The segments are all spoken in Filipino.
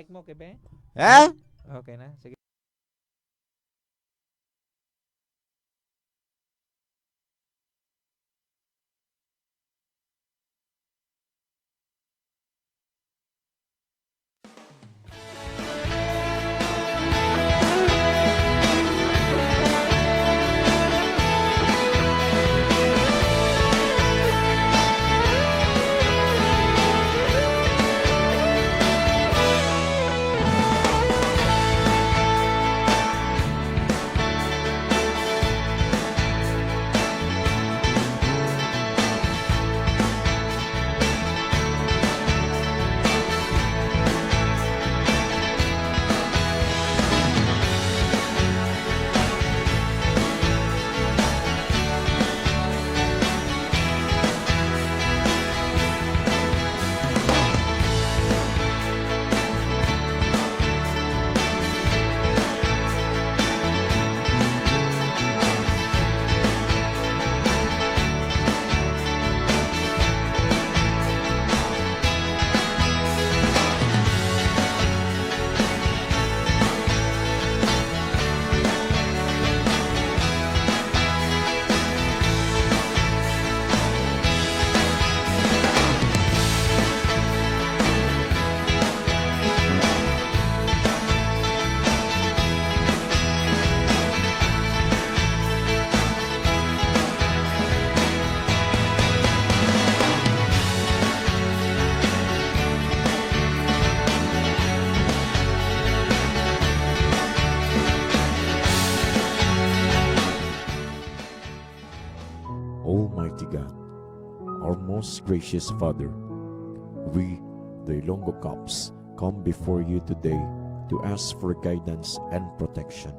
Mic mo, Kebe? Eh? Okay na, sige. Almighty God, our most gracious Father, we, the Ilonggo Caps, come before you today to ask for guidance and protection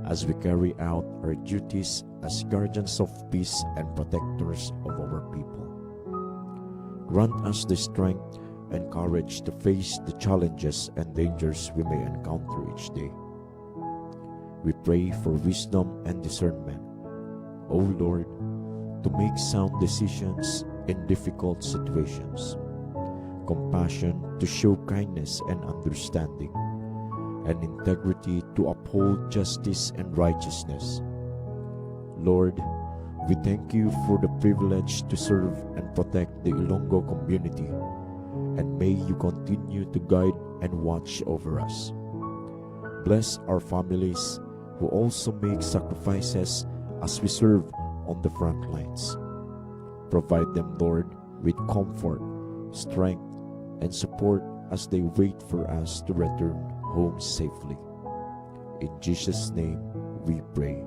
as we carry out our duties as guardians of peace and protectors of our people. Grant us the strength and courage to face the challenges and dangers we may encounter each day. We pray for wisdom and discernment, O Lord, to make sound decisions in difficult situations, compassion to show kindness and understanding, and integrity to uphold justice and righteousness. Lord, we thank you for the privilege to serve and protect the Ilonggo community, and may you continue to guide and watch over us. Bless our families who also make sacrifices as we serve on the front lines. Provide them, Lord, with comfort, strength, and support as they wait for us to return home safely. In Jesus' name we pray.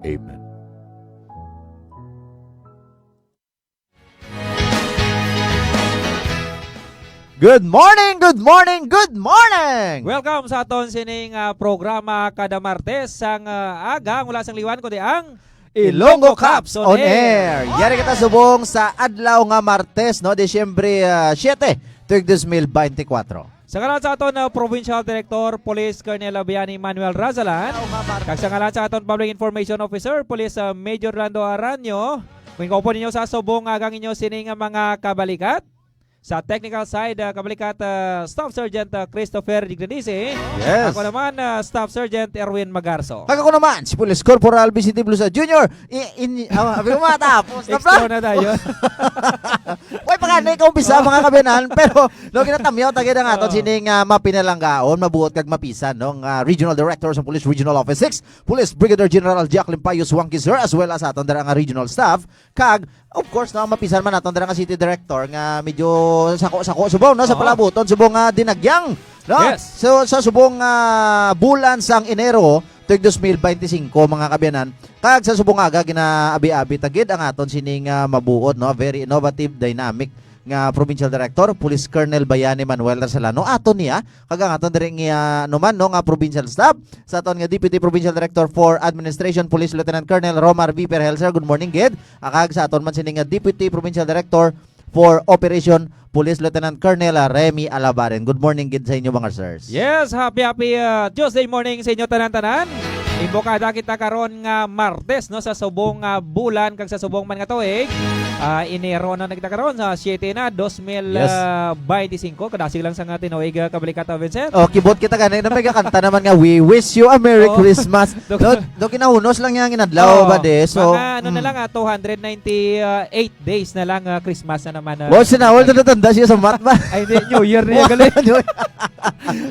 Amen. Good morning, good morning, good morning! Welcome sa aton sining programa kada Martes sang aga mula sang liwan kundi ang Ilonggo Caps on air. Yari kita subong sa adlaw nga Martes, no, Disyembre 7, tuig 2024. Sa ngalan sa aton Provincial Director Police Colonel Abiani Manuel Razalan, kag sa ngalan sa aton Public Information Officer Police Major Lando Aranyo, kung kaupo ninyo sa subong agang inyo sining mga kabalikat. Sa technical side, kabalikat Staff Sergeant Christopher Dignanisi. Yes. Ako naman, Staff Sergeant Erwin Magarso. Ako naman, si Police Corporal Vicente Blusa Jr. Abi mo matapos na Extra na tayo. Uy, pagkanay ka umpisa mga kabinan, pero no, kinatamyaw, tagay na nga ito, sining mapinalanggaon, mabuot kag mapisan, no, Regional Director sa Police Regional Office 6, Police Brigadier General Jacqueline Payos Wangki, sir, as well as aton dara nga regional staff, kag, of course, no, mapisan man aton dara nga City Director, nga medyo sako-sako subong, no, sa palabuton, subong dinagyang, no? Yes. So, sa subong bulan sang Enero, tuig 2025 mga kabyanan, kag sa subong aga ginaabi-abi tagid ang aton sining mabuot, no, very innovative, dynamic nga Provincial Director Police Colonel Bayani Manuel Rasalano aton niya kag ang aton diri nga numan, no, nga Provincial Staff sa aton nga Deputy Provincial Director for Administration Police Lieutenant Colonel Romar V. Perhelser. Good morning gid. Kag sa aton man sining nga Deputy Provincial Director for Operation Police Lieutenant Colonel Remy Alabaren. Good morning gid sa inyo mga sirs. Yes, happy Tuesday morning sa inyo tanan-tanan. Imbokada kita karon nga Martes no sa subong bulan kag sa subong man nga tuig. Enero na nagkita karon sa 7 na 2025 kadasig lang sa nga tinuig kabalikata Vincent. Oh, kibot kita ganay na may kakanta naman nga We wish you a Merry Oh. Christmas. Do kinahunos lang yang inadlaw ba de. So mga ano na lang 298 days na lang Christmas na naman. Wow, sinawal na natanda siya sa mat ba? Ay hindi, New Year niya gali.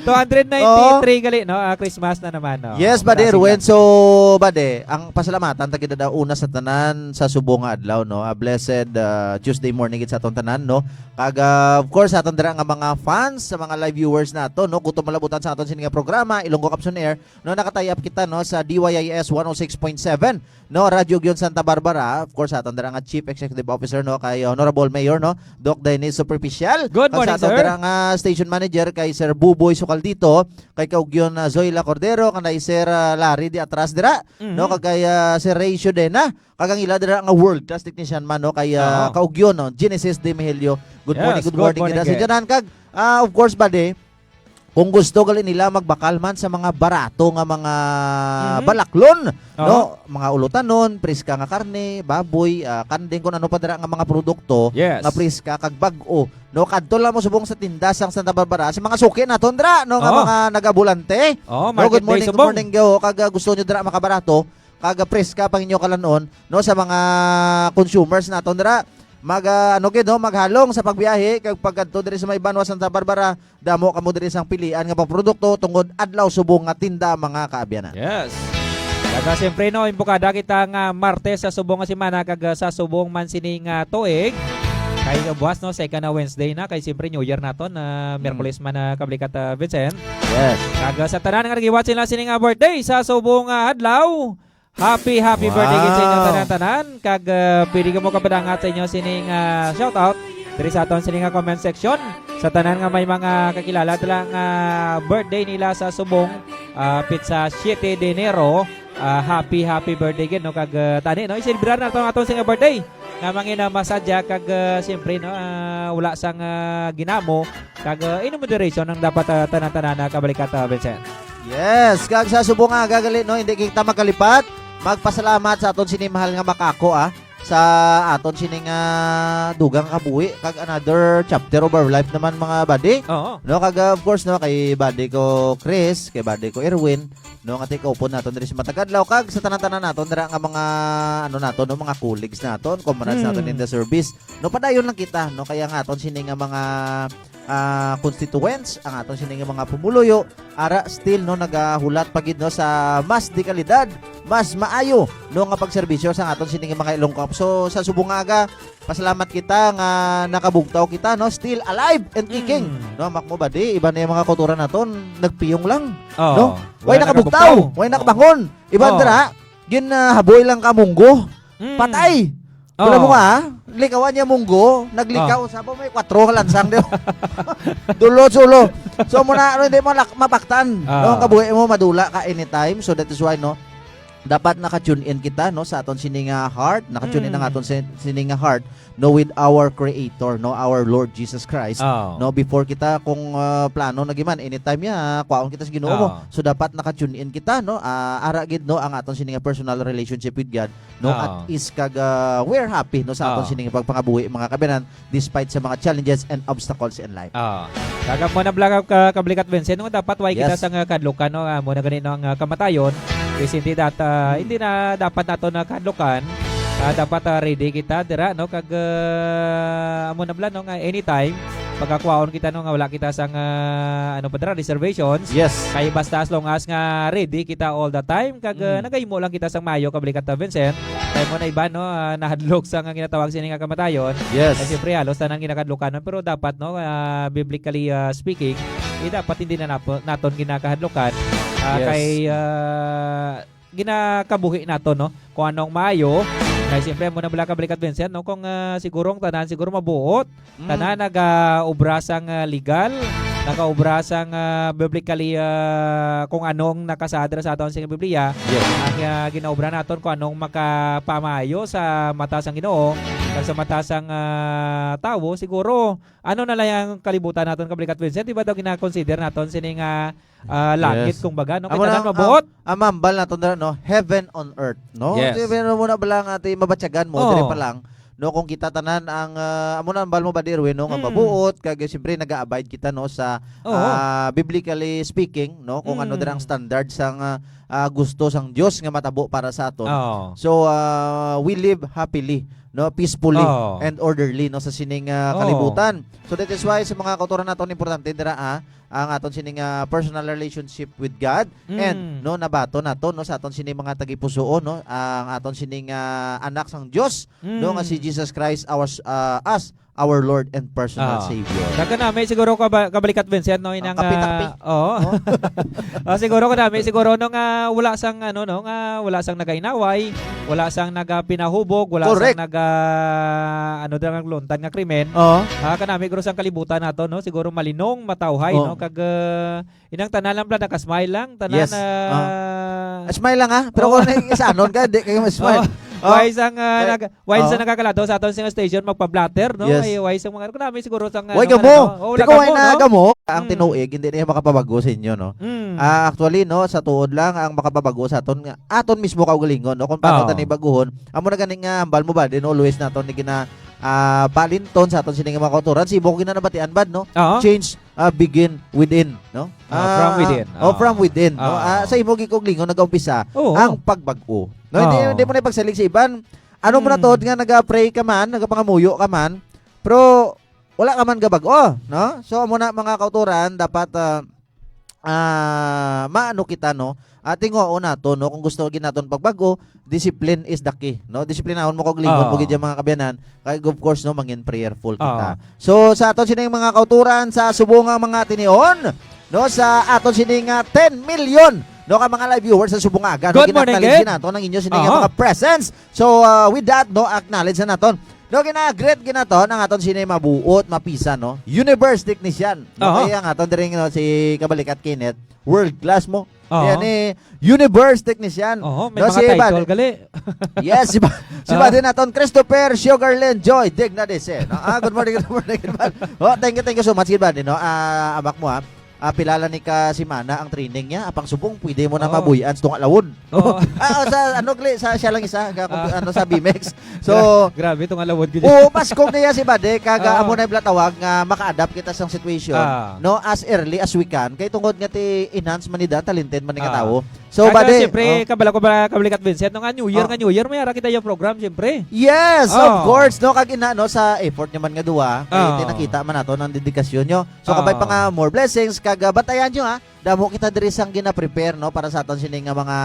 293 gali no, Christmas na naman no. Yes, bade Kadasig Ruwen. lang. So, bade, ang pasalamatan tagida daw una sa tanan sa subong nga adlaw no. A blessed Tuesday morning gid sa aton tanan no. Kag of course aton dira nga mga fans sa mga live viewers nato no. Kutom malabutan sa aton sini nga programa Ilonggo Capson Air no, nakatayap kita no sa DYIS 106.7 no, Radyo Gyon Santa Barbara. Of course aton dira nga Chief Executive Officer no kay Honorable Mayor no Doc Dennis Superficial. Good morning, Kag sa aton sir. dira nga Station Manager kay Sir Buboy Sukaldito, kay Kaugyon Zoila Cordero, kanay Sir Larry di atras dira no, kag kay Sir Ray Shudena, kag ang ila dira nga world class technician man no kay Oo. Kaugyon no Genesis de Mihilio. Good Yes, morning, good good morning morning, kita sa Ken. dyan kag of course bade kung gusto gali nila magbakal man sa mga barato nga mga balaklon no, mga ulutanon, priska nga karne, baboy, kanding kung ano pa dira nga mga produkto Yes. nga priska kag bag-o no, kadto lang mo subong sa tinda sang Santa Barbara sa mga suki naton dira no nga Oo. mga nagabulante. Oh, No, Market good morning, Day good subong. morning go. Kag gusto nyo dira makabarato, kag preska pang inyo kalanon no sa mga consumers naton dira. Ano gid no, maghalong sa pagbiyahe kag pagkadto diri sa may Banwa Santa Barbara, damo kamo diri sang pilian nga pang produkto tungod adlaw subong nga tinda mga kaabyanan. Yes. Kaya siyempre no, imbukada kita nga Martes sa subong nga semana kag sa subong man sining tuig. Kay buwas no, second na Wednesday na kay siyempre New Year naton na Miyerkules man na kablikat Vincent. Yes. Kag sa tanan nga nagiwatch sila sining birthday sa subong adlaw. Happy Wow. birthday gid sa inyo tanan-tanan. Kag pwede ka mo kapadangat sa inyo sining shoutout diri sa aton sining comment section sa tanan nga may mga kakilala lang birthday nila sa subong pizza 7 de Enero. Happy birthday gid no kag tani no i-celebrate naton aton sing birthday nga mangina masadya kag siyempre no wala sang ginamo kag in moderation ang dapat tanan-tanan na kabalikat Vincent. Yes, kag sa subong nga gagali no, hindi kita makalipat. Magpasalamat sa aton sini mahal nga makako sa aton sini nga dugang kabuhi kag another chapter of our life naman mga buddy. Oo. No, kag of course no kay buddy ko Chris, kay buddy ko Erwin, no nga take upon naton diri sa Matagadlaw kag sa tanan-tanan naton dira nga mga ano naton no, mga colleagues naton, comrades naton in the service. No, padayon lang kita no kaya nga aton sini nga mga constituents, ang aton sini nga mga pumuluyo ara still no nagahulat pagid no sa mas di kalidad, mas maayo no nga pagserbisyo sa aton sini nga mga Ilongkop. So sa subong aga pasalamat kita nga nakabugtaw kita no, still alive and kicking. No, makmo ba di iba na yung mga kultura naton nagpiyong lang. Oo. No? Way nakabugtaw, way nakabangon. Iba Oo. dira gin haboy lang ka munggo. Patay. Wala mo nga, likawan niya munggo, naglikaw, sabi may 4 lansang diyo. Dulo-sulo. So muna, ano, hindi mo mapaktan. No, kabuhi mo, madula ka anytime. So that is why, no, dapat naka-tune in kita no sa aton sining heart, naka-tune in ang aton sining heart no with our creator no, our Lord Jesus Christ. No, before kita kung plano nagiman anytime ya kwaon kita sa Ginoo mo. So dapat naka-tune in kita no, ara gid no ang aton sining personal relationship with God no, at is kag we're happy no sa aton sining pagpangabuhi mga kabinan despite sa mga challenges and obstacles in life. Kagam mo na vlog kablikat Vincent no, dapat way kita Yes. sa kadlukan no, mo na ganito ang kamatayon. Kasi hindi na dapat nato na kadlukan. Dapat ready kita dira no kag amo na blan no nga anytime pagkakwaon kita no nga wala kita sang ano pa dira reservations. Yes. Kay basta as long as nga ready kita all the time kag nagahimo lang kita sang mayo kablikat Vincent. Kay mo na iba no nahadlok sang nga ginatawag sini nga kamatayon. Yes. Kasi siyempre halos tanang ginakadlukanan pero dapat no biblically speaking dapat hindi na naton ginakahadlukan. Yes. Kay ginakabuhi nato no kung anong maayo kay siyempre mo na bala kablikat Vincent no kung sigurong tanan siguro mabuot tanan nagaobra sang legal nagaobra sang biblically kung anong nakasadra sa aton sa Biblia. Yes. Ang ginaobra naton kung anong makapamayo sa mata sang Ginoo Kag sa matasang tawo siguro ano na lang ang kalibutan naton Kabalikat Vincent, di ba daw gina-consider naton sining langit Yes. kung baga no Amo kita na na mabuot. amambal na to no, heaven on earth, no? Yes. Di ba mo na balang ati mabatyagan mo Oo. dire pa lang. No, kung kita tanan ang amo na ambal mo ba dirwe no nga Mm. mabuot kag siyempre nag-abide kita no sa Oo. biblically speaking no kung ano Mm. dire ang standard sang gusto sang Dios nga matabo para sa aton. Oo. So we live happily, no, peacefully Oo. and orderly no sa sining Oo. kalibutan. So that is why sa mga kautoran naton importante dira ang aton sining personal relationship with God and no nabato naton no sa aton sining mga tagipusoon no ang aton sining anak sang Dios no nga si Jesus Christ our Lord and personal Ah. Savior. Daga namin siguro Kabalikat Vincent no inang kapitakpi. oo. Siguro ko namin siguro nung wala sang ano no nga wala sang nagainaway, wala sang nagapinahubog, wala Correct. sang ano dang luntan nga krimen. Oh. Kanami siguro sang kalibutan nato no siguro malinong matawhay Oh. no kag inang tanan lang pala nakasmile lang tanan Yes. Smile lang ha, pero Oo. kung isanon ka di kayo smile. Why sang Why- sa nakakalado sa aton sing station magpa-blatter no Yes. ay why sang mga kanami siguro sang Why ano, gamo? wala Ikaw ay gamo, no? nagamo. Ang Mm. tinuig hindi niya makapabago sa inyo no. Mm. Actually no sa tuod lang ang makapabago sa aton nga aton mismo kaugalingon no kung paano Oo. tani baguhon amo na ganing hambal mo ba din always naton ni gina palinton sa aton sining mga kauturan sibo ko ginanabatian bad no. Oo. Change begin within no. From within. From within no. Oo. Sa imo gikaugalingon nag-umpisa Oo. ang pagbag-o. No hindi mo na ipagsalig sa iban. Ano mo na Mm. tod nga naga-pray ka man, nagapangamuyo ka man, pero wala ka man gabag-o, no? So amo na mga kauturan dapat maano kita no. Tingo nato no kung gusto ginaton pagbago, discipline is the key, no? Disiplinahon mo kog lingon mo gid mga kabyanan. Kay of course no mangin prayerful kita. So sa aton sining mga kauturan sa subungang mga tinion, no sa aton sining 10 million no ka mga live viewers sa Subungaga. Good morning, Gid. Gid. Naton ang inyo sining mga presence. So with that no acknowledge na naton. No gina-great ginaton ang aton sinay mabuot, mapisa no. Universe technician. No kaya ang aton diri no si Kabalikat Kenneth, world class mo. Yan universe technician. May No, mga si title gali. Yes, si Buddy naton Christopher Sugarland Joy Dignades. No? Good morning, good morning. Thank you so much, Buddy. No? Amak mo pilala ni ka si Mana ang training niya apang subong pwede mo na mabuyan sa tunga lawon. Sa siya lang isa sa BMX. So grabe tong alawod gid. paskog niya si Bade kaga amo na iblatawag nga maka-adapt kita sa situation no as early as we can kay tungod nga ti enhance manida talented man ni katawo. So Bade siyempre Kabalikat Vincent no nga New Year may ara kita yung program siyempre. yes, of course no kag ina no sa effort naman nga duwa kay nakita man nato ang dedikasyon nyo. So kabay pa nga more blessings kag batayan nyo damo kita diri sang gina-prepare no para sa aton sining nga mga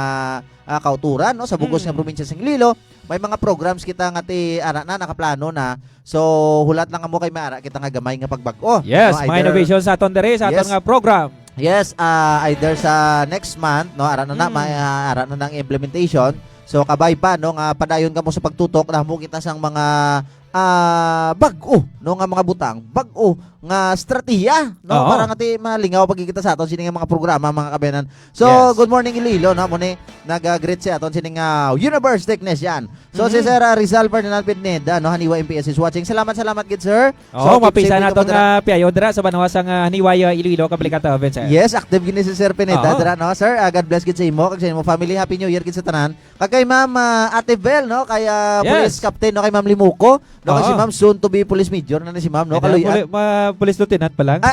kauturan no sa bugos nga probinsya sing Iloilo. May mga programs kita nga ti ara na nakaplano na. So hulat lang mo kay maara kita nga gamay nga pagbag-o. Yes, no, mga innovation sa aton diri sa aton Yes. nga program. Yes, either sa next month no ara na may ara na ng implementation. So kabay pa no nga padayon ka mo sa pagtutok nahmo kita sang mga bag-o no nga mga butang bag-o nga strategiya no para nga ti malingaw pagkikita sa aton sining mga programa mga kabenan. So Yes. good morning Iloilo no mo ni nag-greet si aton sining Universe Technician. So si Sir Rizal Ferdinand Pineda no Haniwa MPS is watching. Salamat gid sir. So mapisa na itong piayo dira sa banawasang Haniwaya Iloilo Kabalikat Vincent. Yes, active gini si Sir Pineda dira no sir. God bless gid sa imo kag sa imo family. Happy New Year gid sa tanan. Kag kay Ma'am Ate Bel no kay Police Captain no kay Ma'am Limuko no kay si Ma'am soon to be Police Major na si Ma'am no kaluyan. Police Lieutenant pa lang.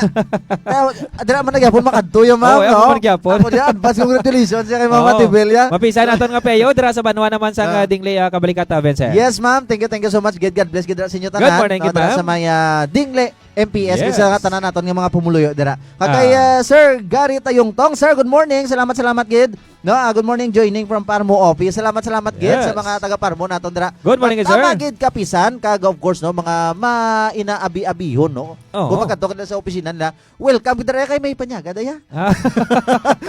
Dira man nagyapon makadto yung Ma'am no. Ako man gyapon. Ako diyan, bas congratulations sa kay Ma'am Ate Bel ya. Mapisa na itong piayo dira sa banwa naman sang Dingley Kabalikat Vincent. Yes ma'am, thank you so much. God bless gid sa inyo tanan. Good morning, dira ma'am. sa may Dingle MPS Yes. sa tanan naton nga mga pumuluyo dira. Kay Sir Gary Tayongtong, sir, good morning. Salamat gid. No, good morning joining from Parmo office. Salamat gid Yes. sa mga taga Parmo naton dira. Good morning, sir. Gid kapisan kag of course no mga mainaabi-abihon no. Kung magkadto ka sa opisina nila, welcome dira kay may panyaga daya.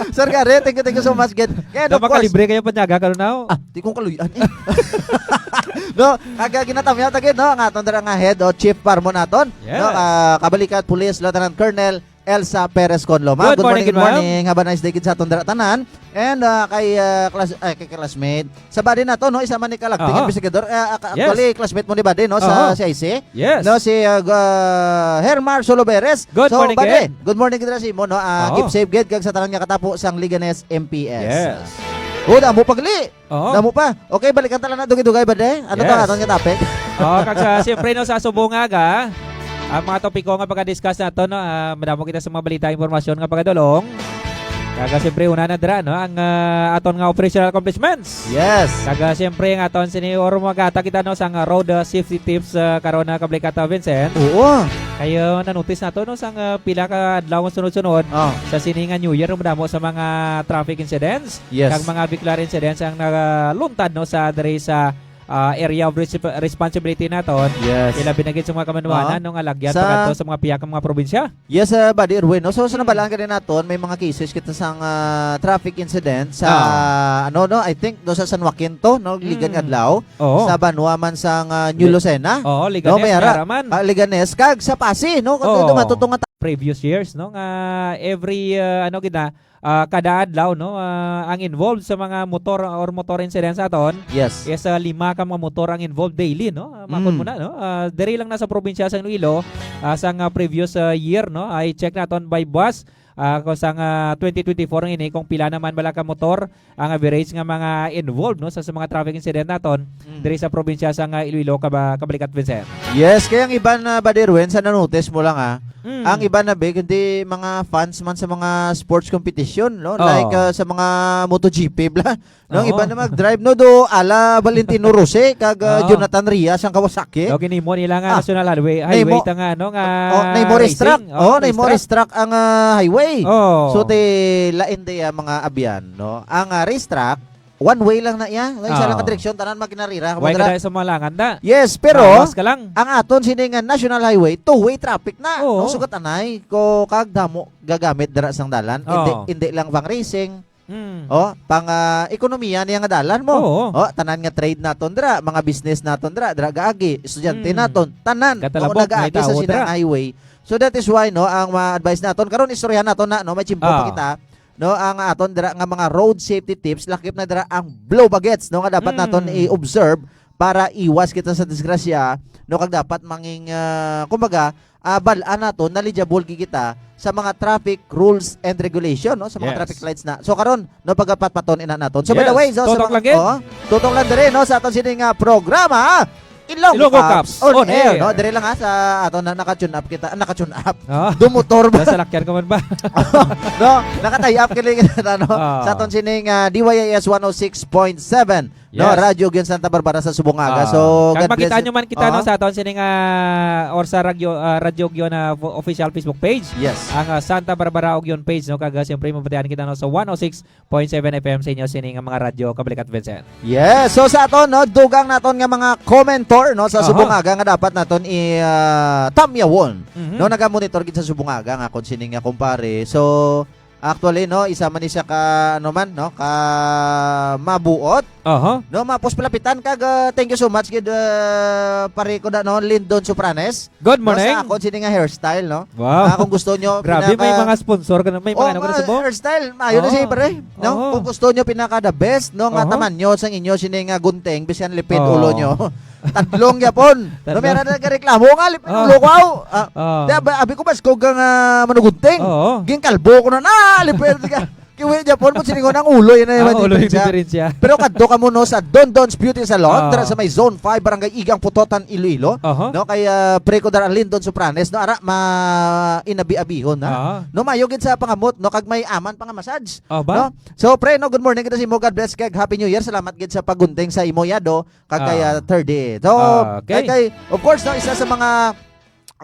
Sir Gary, thank you so much gid. Kaya of course, Makalibre kayo panyaga karon now. di kong kaluyan eh. No, kag ginatamyaw tagid no nga aton dira nga head o chief parmo naton. Yes. No, Kabalikat Police Lieutenant Colonel Elsa Perez Conlo. Ma'am, Good morning, good ma'am. morning. Have a nice day kid sa atong tanan. And kay classmate. Sa body na to, no, isa man ni kalakting Aha. investigador. Actually, classmate mo ni body, no, sa Aha. CIC. Yes. No, si Hermar Soloberes. Good so, morning, bade, Ken. good morning kita si mo, no. Oo. Keep safe, good kag sa tanan nga katapo sang Liganes MPS. Yes. Damo pagli. Oo. Damo pa. Okay, balikan tala na dugay-dugay bade. Ano to Yes. aton nga topic? Kag sa siyempre no sa subungaga, ang mga topiko nga pagka-discuss nato no, madamo kita sa mga balita impormasyon nga pagkadulong. Kaga siyempre una na dira no ang aton nga operational accomplishments. Yes. Kaga siyempre ang aton senior magata kita no sang road safety tips karon na kablikata Vincent. Oo. Kayo na-notice nato no sang pila ka adlaw sunod-sunod Oh. sa sininga New Year madamo sa mga traffic incidents. Yes. Kag mga vehicular incidents ang nagaluntad no sa diri sa area of responsibility naton. Yes. Ila binagit sa mga kamanuanan nung alagyan Sa- pagkanto sa mga piyakang mga probinsya. Yes, Buddy Erwin. No? So, sa nabalaan ka rin natin, may mga cases kita sang traffic incident sa, I think, do sa San Joaquin to, no? Ligan Adlaw. Oo. Sa Banwa man sang New Lucena. Oo, No, Liganes, mayara. Maraman. Liganes, kag sa Pasi, no? Kung Oo. dumatutong nga Previous years, no? Nga every, kada adlaw, no? Ang involved sa mga motor or motor incidents aton, Yes. is 5 ka mga motor ang involved daily, no? Makon mo na, no? Diri lang nasa probinsya sa Iloilo, sang previous year, no? I check naton by bus. Kung sang 2024 ini kung pila naman bala ka motor ang average nga mga involved no sa mga traffic incident naton diri sa probinsya sang Iloilo Kabalikat Vincent. Yes, kaya ang iba na Buddy Erwin, sa na-notice mo lang Mm. ang iba na big, hindi mga fans man sa mga sports competition, no? Oo. Like sa mga MotoGP, bla. No, ang Oo. iba na mag-drive no do ala Valentino Rossi kag Oo. Jonathan Rias ang Kawasaki. No ginimo nila nga national highway Nahimo- ta nga no nga Naimo racetrack. racing. Naimo racetrack ang highway. Oh. So te lain de mga abyan, no. Ang racetrack one way lang na iya. Isa lang ka direksyon tanan makinarira. Why ka dahil sa mga langan da? Yes, pero Bawas ka lang. ang aton siningan national highway two-way traffic na. Oo. No, sugat anay ko kag damo gagamit dira sang dalan. Oo. Hindi lang pang racing. Mm. Pang ekonomiya niya nga dalan mo. Oo. Tanan nga trade naton dira, mga business naton dira gaagi, estudyante Mm. naton, tanan Katalabok, nagaagi may sa tao sinang dira. highway. So that is why no ang ma-advise naton karon istoryahan naton na no may chimpo pa Ah. kita. No ang aton dira nga mga road safety tips lakip na dira ang blow bagets no nga dapat naton i-observe para iwas kita sa disgrasya no kag dapat manging kumbaga bal-an naton knowledgeable kita sa mga traffic rules and regulation no sa mga Yes. traffic lights na. So karon no pagpaton ina naton. So by Yes. the way, so, Tutok lang gid. tutok lang dire no sa aton sining programa Ilonggo Ilonggo Caps Caps on on air air. no dire lang sa aton na naka-tune up kita naka-tune up Oh. dumotor ba Nasa lakyan ka man ba? no nakatay up kini kita no Ah. sa aton sining DYIS 106.7 no Yes. radyo gyud Santa Barbara sa Subungaga. So kag God bless makita you. nyo man kita no Ah. sa aton sining or sa radyo gyo na official Facebook page. Yes. Ang Santa Barbara og yun page no kag siyempre mapatihan kita no sa 106.7 FM sa inyo sining mga radyo Kabalikat Vincent. Yes, so sa aton no dugang naton nga mga commentor no sa Aha. Subungaga nga dapat naton i tamyawon. Mhm. No naga-monitor gid sa Subungaga nga kun sini nga kumpare. So actually no isa man ni siya ka ano man no ka mabuot Oho. no mapos palapitan kag thank you so much gid pare ko da no Lindon Sopranes. Good No, morning. sa akon sini nga hairstyle no. Wow. Kung gusto nyo Grabe may mga sponsor ka na may mga ano ka na sa buhok. hairstyle mayo na Oo. siya pare no Oo. kung gusto nyo pinaka the best no nga Oo. taman nyo sang inyo sini nga gunting bisan lipid Oo. ulo nyo tatlong yapon no Tatlong. meron na reklamo nga lipid Oo. ulo ko aw Oh. abi ko bas ko nga manugunting Oo. ging kalbo ko na lipid ka kiwi japon mo siningon ang ulo yun na Ah, yung ulo yung diferensya. diferensya. Pero kadto ka mo no sa Don Don's Beauty Salon Oo. dara sa may Zone 5 Barangay Igang Putotan Iloilo Oho. no kay Preco Dar Lindon Sopranes no ara ma inabi-abihon na Oo. no mayogid sa pangamot no kag may aman pa nga massage Oh no ba? so pre no good morning kita si mo God bless kag happy new year salamat gid sa pagunting sa imo yado kag kay third day so Okay. kay of course no isa sa mga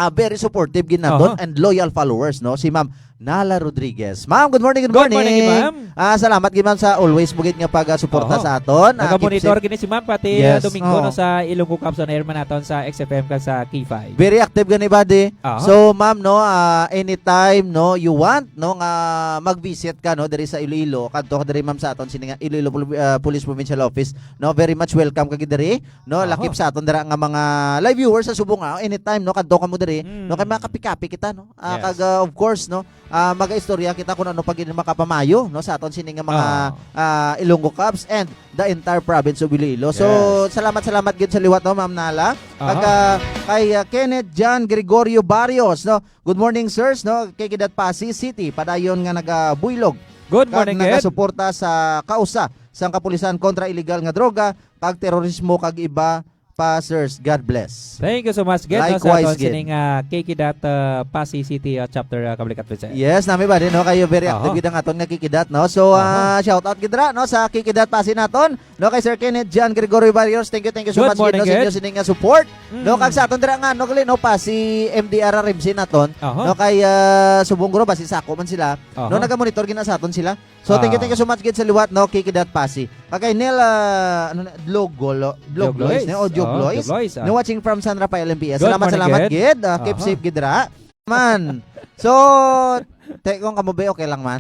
very supportive gid naton Aha. and loyal followers no si Ma'am Nala Rodriguez. Ma'am, good morning, good Good morning. morning, ma'am. Salamat gid ma'am sa always bugit nga pag-suporta Oho. sa aton. Naga-monitor gini si ma'am pati Yes, Domingo oo. no sa Ilonggo Cups on air man naton sa XFM kag sa K5. Very active gani buddy. Oho. So ma'am no, anytime no you want no nga mag-visit ka no diri sa Iloilo, kadto ka diri ma'am sa aton sini nga Iloilo Police Provincial Office. No, very much welcome ka gid diri. No, Oho. lakip sa aton dira nga mga live viewers sa Subong anytime no kadto ka mo diri. No kay makapi-kapi kita no. Yes. Kag of course no, maga-istorya kita kung ano pag makapamayo no sa aton sini nga mga Ilonggo Cups and the entire province of Iloilo. So salamat gid sa liwat no ma'am Nala. Kag kay Kenneth John Gregorio Barrios no. Good morning sirs no kay Kidat Pasig City padayon nga nagabuylog. Good Kag morning, Ed. nagasuporta sa kausa sang kapulisan kontra illegal nga droga kag terorismo kag iba pa sirs. God bless. Thank you so much, Ged. No, sa Likewise, aton Ged. sining KK Pasig City chapter Kablikat Vincent. Yes, nami ba din no kayo very active Aha. gid ang aton nga kikidat no. So shout out gid ra no sa kikidat Pasig naton no kay Sir Kenneth John Gregorio Barrios. Thank you so Good much gid morning, no sa Ged. inyo sining nga support. No Mm. kag sa aton dira nga no kali no pa si MDR Rimsin naton Aha. no kay Subong Guro basi sako man sila. Aha. No naga-monitor gid na sa aton sila. So thank you so much gid sa liwat no kikidat Pasig. Kay Nel ano na Bloglois no audio Blois. No watching from San Rafael MPS. Good Salamat morning, gid. Keep Aha. safe gid ra. Man. So kung kamobe okay lang man.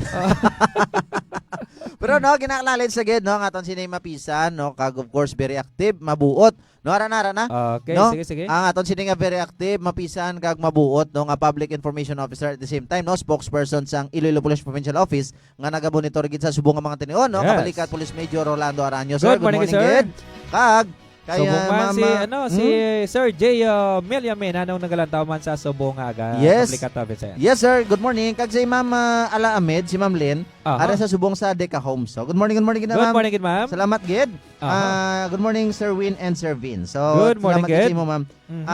Pero no ginaklalin sa gid no ang aton sinay mapisan no kag of course very active, mabuot. No ara na. Okay, No? sige. Ang aton sini nga very active, mapisan kag mabuot no nga public information officer at the same time no spokesperson sang Iloilo Police Provincial Office nga naga-monitor gid sa subong nga mga tinion no Yes. kabalikat Police Major Rolando Aranyo. Sir, Good morning, sir. gid. Kag kaya Subong man mama si Sir J. Milliamin anong nagalantaw man sa Subong aga Yes. Kablikat Vincent. Yes sir, good morning. Kag si Ma'am Ala Ahmed, si Ma'am Lynn, Aha. ara sa subong sa Deca Homes. So good morning gid na Good ma'am. morning, gid, ma'am. Salamat gid. Aha. Good morning Sir Win and Sir Vin. So Good morning, salamat gid gid. sa imo ma'am. Mhm.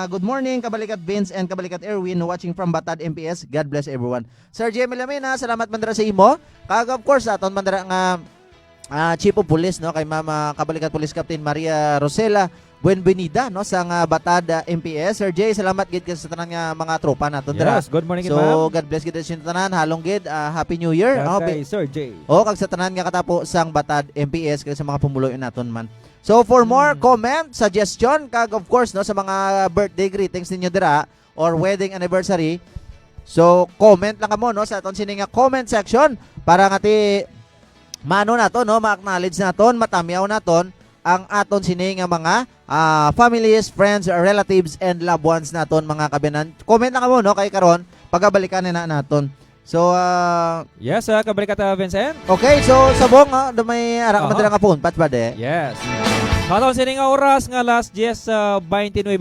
Good morning Kabalikat Vince and Kabalikat Erwin watching from Batad MPS. God bless everyone. Sir J. Milamina, salamat man dira sa imo. Kag of course aton man dira nga Chief of Police no kay Mama Kabalikat Police Captain Maria Rosela Buenvenida no sa Batad MPS. Sir J, salamat gid sa tanan nga mga tropa naton dira. Yes, good morning, gid, So ma'am. God bless gid sa inyo tanan. Halong gid Happy New Year. Kay Sir J. Kag sa tanan nga katapo sang Batad MPS kag sa mga pumuloy naton man. So for more comment, suggestion kag of course no sa mga birthday greetings ninyo dira or wedding anniversary. So comment lang kamo no sa aton sini nga comment section para ngati mano nato no ma-acknowledge naton, matamiyaw naton ang aton sini nga mga families, friends, relatives and loved ones naton mga kabinan. Comment lang kamo no kay karon pagabalikan na naton. So Yes, Kablikat Vincent. okay, so sabong may ara ka Aha. madira nga phone pat ba de? Yes. Katong sining nga oras nga last 29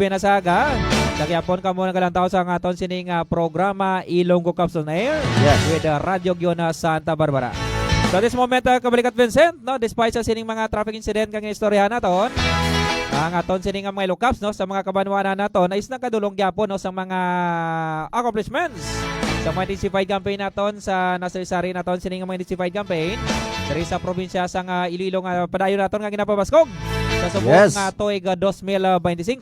na saga. Nagyapon ka muna kalantaw sa aton sining programa Ilonggo Cups on Air Yes. with Radio Giona Santa Barbara. So this moment, Kabalikat Vincent, no, despite sa sining mga traffic incident kang istoryahan naton, ang aton sining nga mga Ilonggo Cups no sa mga kabanwanan naton is nakadulong gyapon no sa mga accomplishments sa mga intensified campaign naton sa nasari-sari naton sining nga mga intensified campaign diri sa probinsya sang Iloilo nga padayon naton nga ginapabaskog sa subong Yes. nga tuig 2025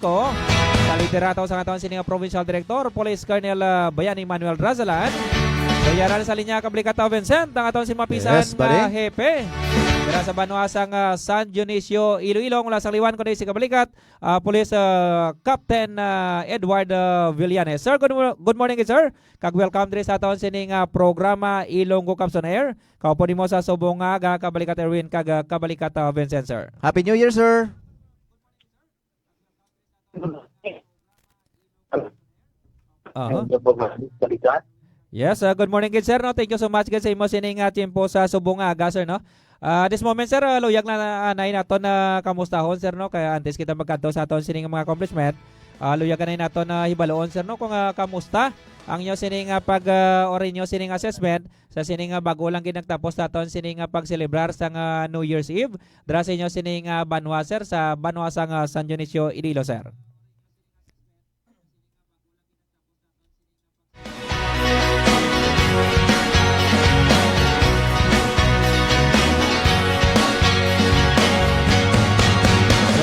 sa liderato sa aton sining nga Provincial Director Police Colonel Bayani Manuel Razalan. So yaran sa linya Kablikat Vincent ang aton si mapisan Yes, buddy. nga hepe dira sa Banuasang San Dionisio Iloilo mula sa liwan kundi si Kablikat Police Captain Edward Villanes. Sir, good morning sir. Kag welcome diri sa aton sining programa Ilonggo Cups on Air. Kaupo nimo sa subong nga Kabalikat Erwin kag Kabalikat Vincent sir. Happy New Year, sir. Yes, good morning gid sir no. Thank you so much gid sa imo sining tiempo sa subong aga sir no. This moment sir, luyag na anay naton na kamustahon sir no kaya antes kita magkanto sa aton sining mga accomplishment. Luyag kanay naton na hibaloon sir no kung kamusta ang inyo sining pag or inyo sining assessment sa sining bago lang gid nagtapos naton sining pag-celebrar sa New Year's Eve dira sa inyo sining Banwa sir sa Banwa sang San Dionisio Iloilo sir.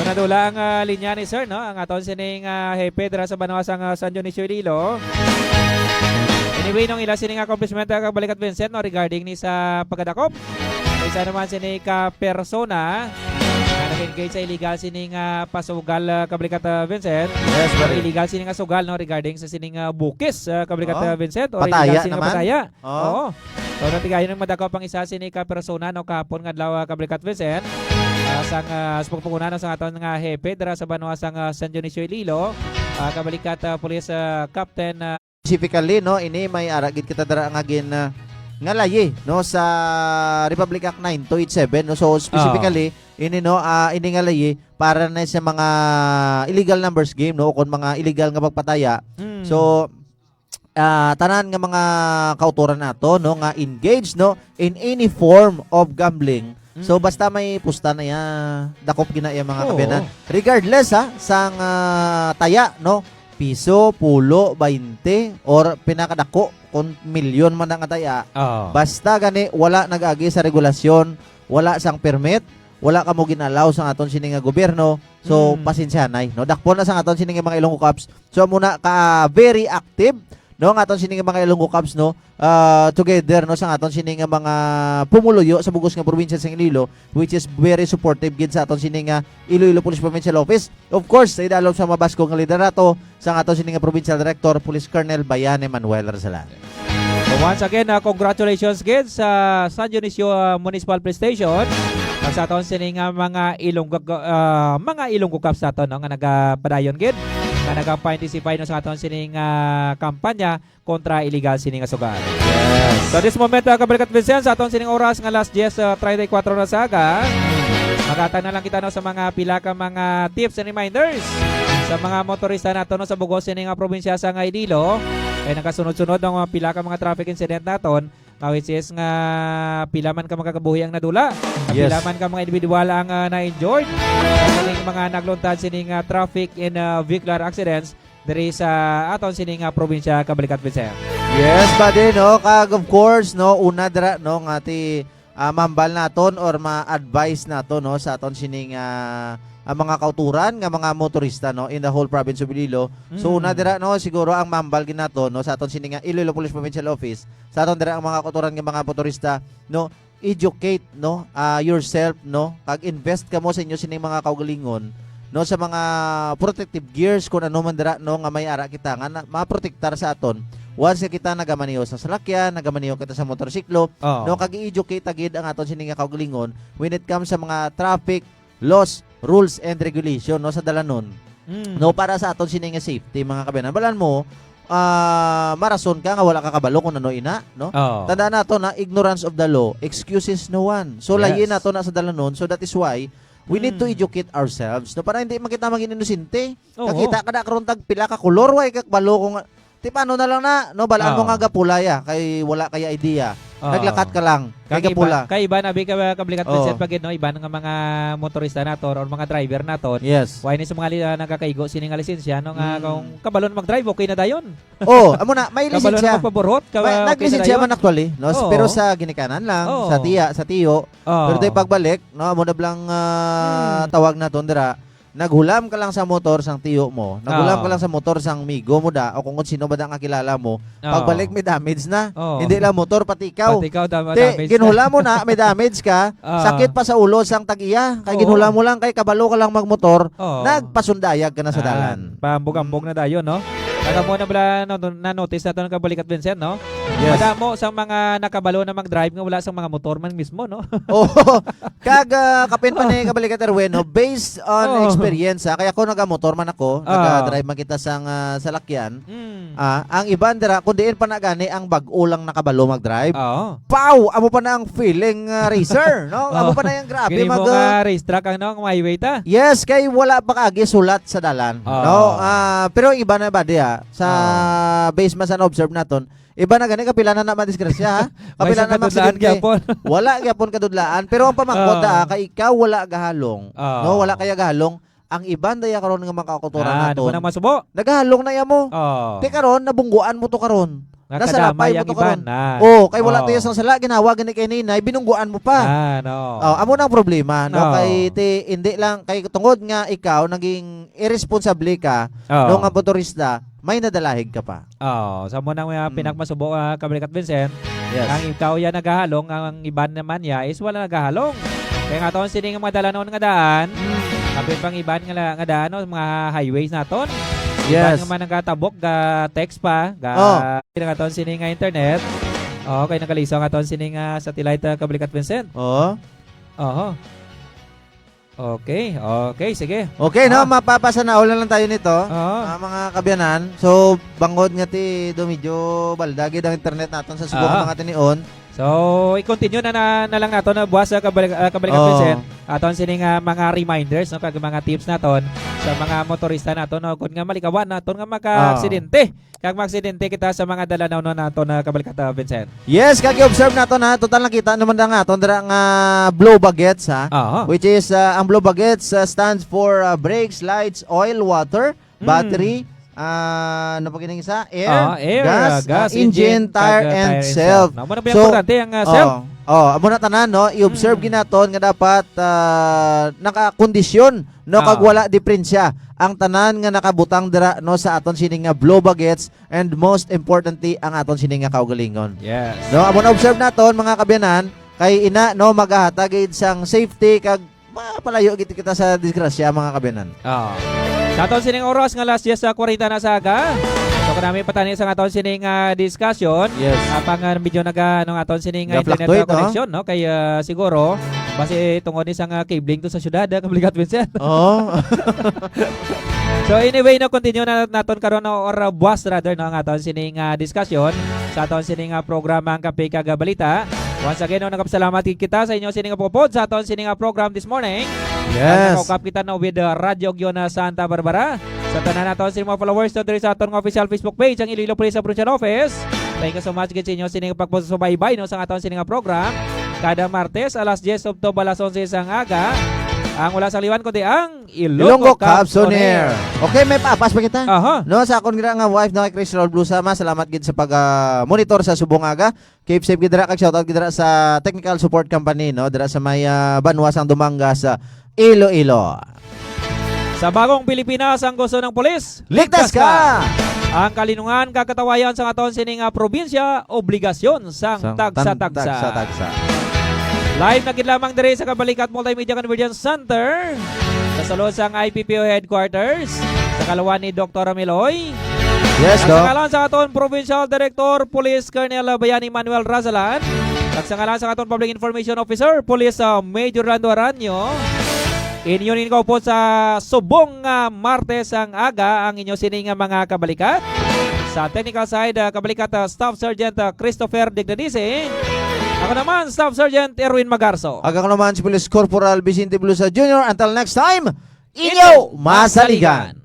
Nadula ang linya ni sir no ang aton sining hepe dira sa Banwa sang San Dionisio Iloilo. Anyway, nung ila sining accomplishment kabalikat Vincent no, regarding ni sa pagkadakop. Isa naman sining persona na nag-engage sa illegal sining pasugal kabalikat Vincent. Yes, Or buddy. illegal sining sugal no regarding sa sining bukis kabalikat Oh. Vincent or Pataya illegal sining naman. pataya. Oh. Oo. So natigayon ng madakaw pang isa sining persona no kahapon nga adlaw kabalikat Vincent. Sang pagpungunan sa aton nga hepe dira sa banwa sang San Dionisio Ililo. Kabalikat Police Captain Specifically, no, ini may aragid kita dara nga gin nga layi no sa Republic Act 9287 no. So specifically ini no ini nga layi para na sa mga illegal numbers game no kon mga illegal nga pagpataya. So tanan nga mga kauturan nato no nga engaged no in any form of gambling. So basta may pusta na ya dakop gina ya mga Oo. kabiyanan. Regardless sang taya no piso, pulo, 20 or pinakadako kung milyon man ang taya. Basta gani wala nag-agi sa regulasyon, wala sang permit, wala ka mo ginalaw sa aton sining nga gobyerno. So pasensyanay no. Dakpo na sa aton sining nga mga Ilonggo Cups. So muna ka very active no nga aton sining nga mga Ilonggo Cups no together no sa aton sining nga mga pumuluyo sa bugos nga probinsya sa Iloilo, which is very supportive gid sa aton sining nga Iloilo Police Provincial Office. Of course, sa idalom sa mabasko nga liderato sa aton sining nga Provincial Director Police Colonel Bayani Manuel Razalan. So once again, congratulations gid sa San Dionisio Municipal Police Station. Sa aton sining mga Ilonggo Cups naton no, nga nagapadayon gid nga nagapa-participate no sa aton sining kampanya kontra illegal sining sugal. Yes. So this moment kabalikat Vincent sa aton sining oras nga last 10:34 na saga. Magatan na lang kita no sa mga pila ka mga tips and reminders sa mga motorista nato no sa bugos sining probinsya sa Iloilo. Ay nakasunod-sunod ng mga pila ka mga traffic incident naton, which is nga pila man ka magkakabuhi ang nadula, Yes. pila man ka mga individual ang na-injured, sining mga nagluntad sining traffic and vehicular accidents diri sa aton sining probinsya kabalikat Vincent. Yes, buddy, no? Kag of course, no, una dira, no, nga ti mambal naton or ma-advise naton, no, sa aton sining ang mga kauturan nga mga motorista, no, in the whole province of Iloilo. So, una dira, no, siguro ang mambal ginato, no, sa aton sining Iloilo Police Provincial Office, sa aton dira ang mga kauturan nga mga motorista, no, educate, no, yourself, no, kag invest ka mo sa inyo sining mga kaugalingon, no, sa mga protective gears kung ano man dira, no, nga may ara kita nga maprotektar sa aton once kita nagamaniho sa salakyan, nagamaniho kita sa motorsiklo, no, kag i-educate agid ang aton sining kaugalingon when it comes sa mga traffic laws, rules and regulation, no, sa dalanon, no, para sa aton sining safety mga kabayan. Balan mo marason ka nga wala ka kabalo kung ano ina, no. Tandaan nato na ignorance of the law excuses no one. So Yes. layin nato na sa dalanon. So that is why we need to educate ourselves, no, para hindi makita maging inosente. Oo. Kakita ka na karon tag pila ka kolor way kag balo kung ti paano na lang na, no, balaan mo Oo. nga gapulaya kay wala kay idea. Oo. Naglakat ka lang kay Kag gapula. Kay iba na bi kabalikat Oo. Vincent pagid no, iba nga mga motorista naton or mga driver naton. Yes. Why ni sa mga nagkakaigo sining nga lisensya no nga kung kabalon mag-drive okay na dayon. Oh, amo na may Kabalon lisensya. na magpaborhot ka okay na Naglisensya dayon. man actually, no? Oo. Pero sa ginikanan lang, Oo. sa tiyo. Oo. Pero tayo pagbalik, no, amo na blang tawag na dira. Naghulam ka lang sa motor sang tiyo mo. Naghulam Oo. ka lang sa motor sang migo mo da o kung sino ba da nga kilala mo. Oo. Pagbalik may damage na. Oo. Hindi lang motor pati ikaw. Pati ikaw Te, ginhula mo na, may damage ka, Oo. sakit pa sa ulo sang tag-iya. Kay Oo. ginhula mo lang, kay kabalo ka lang magmotor, Oo. nagpasundayag ka na sa dalan. Pambog-ambog na dayon no. Kada mo na bala na-notice na ito ng kabalikat Vincent no. Yes. Madamo sa mga nakabalo na mag-drive nga wala sa mga motor man mismo no. Oo. Kag kapin pa ni kabalikat Erwin, no, based on Oo. experience, kaya ko nagamotor man ako, nag-drive man kita sang salakyan. Ang iban dira kun diin pa na gani ang bag-o lang nakabalo mag-drive. Oo. Pow! Amo pa na ang feeling racer, no? Amo pa na yung grabe Kini mo mag nga racetrack ang no, ang highway ta. Yes, kay wala pa kaagi sulat sa dalan. Oo. No? Pero iba na ba diya sa base man sa observe naton, iba na gani kapila na naman disgrasya ha. Kapila na maksidente. aksidente. Wala gyapon kadudlaan, pero ang pamangkot Oo. kay ikaw wala gahalong. Oo. No, wala kaya gahalong. Ang iban daya karon nga mga kauturan Ano mo naton. nang masubo? Nagahalong na ya mo. Oo. Te karon nabungguan mo to karon. Nakadamay ang mo to iban. karon. Oh, kay wala tayo sang sala ginawa gani kay ninay binungguan mo pa. No. Oh, amo nang problema no Oo. kay hindi lang kay tungod nga ikaw naging irresponsible ka no nga motorista, may nadalahig ka pa. Sa mo nang pinakmasubo Kabalikat Vincent. Yes. Ang ikaw yan nagahalong, ang iban naman ya is wala nagahalong. Kaya nga taon sini nga mga dalanon nga daan, kapit pang iban nga daan, no, mga highways naton. Iban Yes. nga man nagatabok, ga text pa, ga nga taon sini nga internet. Okay, nagaliso nga taon sini nga satellite Kabalikat Vincent. Oh. Oho. Okay, sige. Okay, no, mapapasa na ulan lang tayo nito. Oo. Mga kabyanan. So, bangod nga ti do medyo baldagi ang internet naton sa subong mga tinion. So, i-continue na lang nato na buwas sa Kabalikat Vincent. Aton sini nga mga reminders, no, kag mga tips naton sa mga motorista naton, no, kun nga malikawan naton nga maka-aksidente. Kag ma-aksidente kita sa mga dalanaw no naton na Kabalikat Vincent. Yes, kag observe nato na total nakita naman da nga aton dira nga blow bagets ha. Which is ang blow bagets stands for brakes, lights, oil, water, battery, ano pa kining isa? Air, gas, engine, tire, and self. Mo na importante ang self. Amo na tanan no, i-observe ginaton nga dapat nakakondisyon no kag wala diferensya ang tanan nga nakabutang dira no sa aton sining nga blow bagets and most importantly ang aton sining nga kaugalingon. Yes. No, amo na observe naton mga kabyanan kay ina no magahatag gid sang safety kag mapalayo gid kita sa disgrasya mga kabyanan. Sa aton sining oras nga last 10:40 na sa aga. So kanami patani sa aton sining discussion. Yes. Apang medyo naga ano aton sining internet Ga-fluctuate, connection no kay siguro base tungod ni sang cabling to sa syudad Kabalikat Vincent. Oh. So anyway no continue na naton karon no, or buwas rather no ang aton sining discussion sa aton sining programa ang Kape kag Balita. Once again no nagapasalamat kita sa inyo sining popod sa aton sining program this morning. Yes. Nakakap kita no with Radio Giona Santa Barbara. Sa tanan naton sining mga followers no diri sa aton official Facebook page ang Iloilo Police Provincial Office. Thank you so much gid sa inyo sining pagpasubaybay no sa aton sining program. Kada Martes alas 10 up to alas 11 sang aga. Ang wala sa liwan kundi ang Ilonggo Caps on Air. Okay, may papas pa kita. Aha. No, sa akon gira nga wife na kay Chris Raul Blusa, salamat gid sa pag monitor sa subong aga. Keep safe gid dira kag shoutout gid dira sa technical support company no, dira sa may Banwas ang Dumanga sa Iloilo. Sa bagong Pilipinas ang gusto ng pulis, Ligtas ka! Ang kalinungan kakatawayan sa aton sining probinsya, obligasyon sang tagsa-tagsa. Live na gid lamang diri sa Kabalikat Multimedia Convergence Center sa sulod sang IPPO headquarters sa kalawan ni Dr. Miloy. Yes, Sa ngalan sa aton Provincial Director Police Colonel Bayani Manuel Razalan. At sa ngalan sa aton Public Information Officer Police Major Lando Aranyo. Inyo nin ko po sa subong Martes ang aga ang inyo sining mga kabalikat. Sa technical side, Kabalikat Staff Sergeant Christopher Dignadice. Ako naman, Staff Sergeant Erwin Magarso. Aga ko naman si Police Corporal Vicente Blusa Jr. Until next time, inyo masaligan!